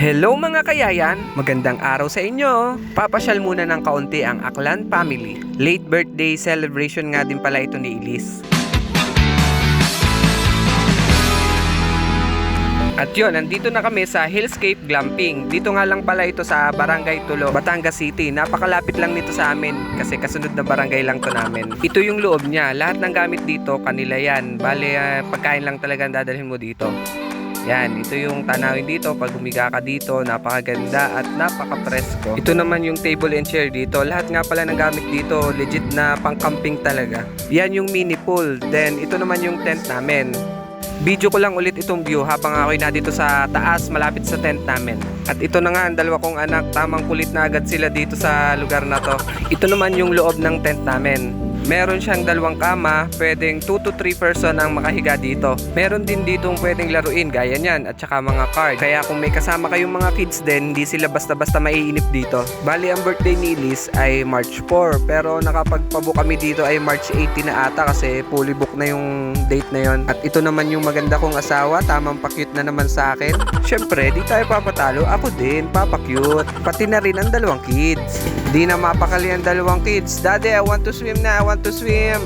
Hello mga kayayan! Magandang araw sa inyo! Papasyal muna ng kaunti ang Aklan family. Late birthday celebration nga din pala ito ni Elise. At yun, nandito na kami sa Hillscape Glamping. Dito nga lang pala ito sa Barangay Tulo, Batangas City. Napakalapit lang nito sa amin kasi kasunod na barangay lang to namin. Ito yung loob niya. Lahat ng gamit dito, kanila yan. Bale, pagkain lang talaga dadalhin mo dito. Yan, ito yung tanawin dito. Pag humiga ka dito, napakaganda at napaka-presko. Ito naman yung table and chair dito. Lahat nga pala ng gamit dito, legit na pang-camping talaga. Yan yung mini pool. Then, ito naman yung tent namin. Video ko lang ulit itong view habang ako'y na dito sa taas, malapit sa tent namin. At ito na nga ang dalawa kong anak, tamang kulit na agad sila dito sa lugar na to. Ito naman yung loob ng tent namin. Meron siyang dalawang kama, pwedeng 2 to 3 person ang makahiga dito. Meron din ditong pwedeng laruin, gaya niyan, at saka mga card. Kaya kung may kasama kayong mga kids din, hindi sila basta-basta maiinip dito. Bali, ang birthday ni Elise ay March 4, pero nakapagpabook kami dito ay March 18 na ata kasi fully book na yung date na yon. At ito naman yung maganda kong asawa, tamang pa-cute na naman sa akin. Syempre, di tayo papatalo, ako din, papa-cute. Pati na rin ang dalawang kids. Di na mapakali ang dalawang kids. Daddy, I want to swim na, I want to swim.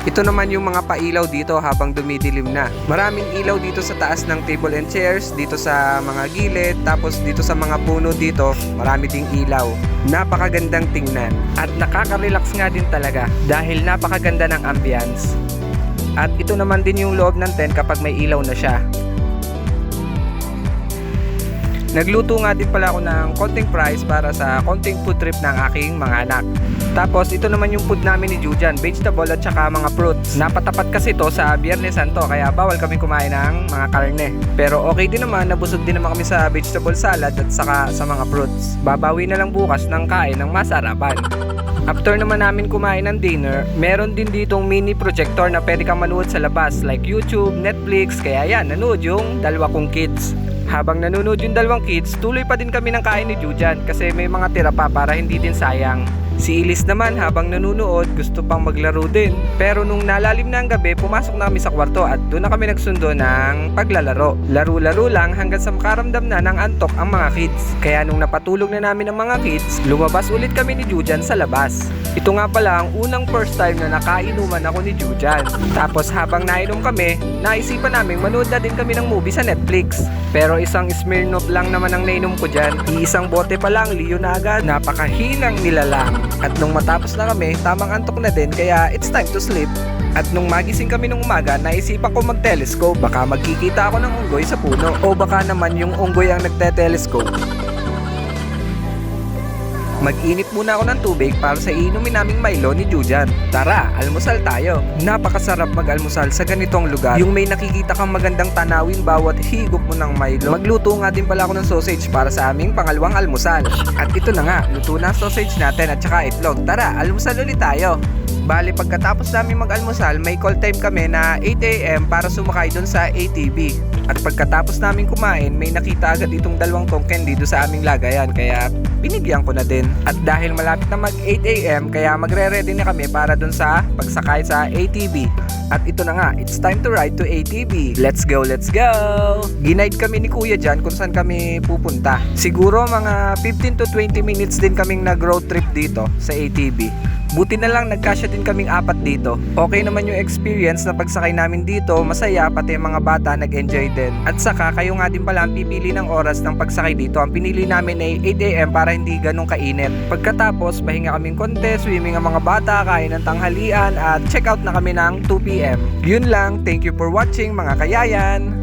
Ito naman yung mga pailaw dito habang dumidilim na. Maraming ilaw dito sa taas ng table and chairs, dito sa mga gilid, tapos dito sa mga puno dito, marami ding ilaw. Napakagandang tingnan at nakaka-relax nga din talaga dahil napakaganda ng ambience. At ito naman din yung loob ng tent kapag may ilaw na siya. Nagluto nga din pala ako ng konting fries para sa konting food trip ng aking mga anak. Tapos ito naman yung food namin ni Jujan, vegetable at saka mga fruits. Napatapat kasi to sa Biyernes Santo kaya bawal kami kumain ng mga karne. Pero okay din naman, nabusog din naman kami sa vegetable salad at saka sa mga fruits. Babawi na lang bukas ng kain ng masarapan. After naman namin kumain ng dinner, meron din ditong mini projector na pwede kang manood sa labas like YouTube, Netflix, kaya yan, nanood yung dalawa kong kids. Habang nanonood yung dalawang kids, tuloy pa din kami ng kain ni Jujan kasi may mga tira pa para hindi din sayang. Si Elise naman habang nanonood gusto pang maglaro din. Pero nung nalalim na ang gabi, pumasok na kami sa kwarto at doon na kami nagsundo ng paglalaro. Laro-laro lang hanggang sa makaramdam na ng antok ang mga kids. Kaya nung napatulog na namin ang mga kids, lumabas ulit kami ni Jujan sa labas. Ito nga pala ang unang first time na nakainuman ako ni Jujan. Tapos habang nainom kami, naisipan namin manood na din kami ng movie sa Netflix. Pero isang Smirnoff lang naman ang nainom ko dyan. Iisang bote pa lang, liyo na agad. Napakahinang nilalang. At nung matapos na kami, tamang antok na din kaya it's time to sleep. At nung magising kami nung umaga, naisipan ko mag-telescope. Baka magkikita ako ng unggoy sa puno. O baka naman yung unggoy ang nagte-telescope. Mag-init muna ako ng tubig para sa inumin naming Milo ni Jujan. Tara, almusal tayo. Napakasarap mag-almusal sa ganitong lugar. Yung may nakikita kang magandang tanawin bawat higop mo ng Milo. Magluto nga din pala ako ng sausage para sa aming pangalawang almusal. At ito na nga, luto na sausage natin at saka itlog. Tara, almusal ulit tayo. Bali, pagkatapos namin mag-almusal, may call time kami na 8 AM para sumakay dun sa ATV. At pagkatapos namin kumain, may nakita agad itong dalawang tongken dito sa aming lagayan, kaya binigyan ko na din. At dahil malapit na mag 8 AM, kaya magre-ready na kami para dun sa pagsakay sa ATV. At ito na nga, it's time to ride to ATV. Let's go, let's go! Ginaid kami ni Kuya dyan kung saan kami pupunta. Siguro mga 15 to 20 minutes din kaming nag-road trip dito sa ATV. Buti na lang nagkasya din kaming 4 dito. Okay naman yung experience na pagsakay namin dito, masaya pati mga bata nag-enjoy din. At saka kayo nga din pala ang pipili ng oras ng pagsakay dito. Ang pinili namin ay 8 AM para hindi ganun kainit. Pagkatapos, pahinga kaming konti, swimming ang mga bata, kain ng tanghalian at check out na kami ng 2 PM. Yun lang, thank you for watching mga kayayan!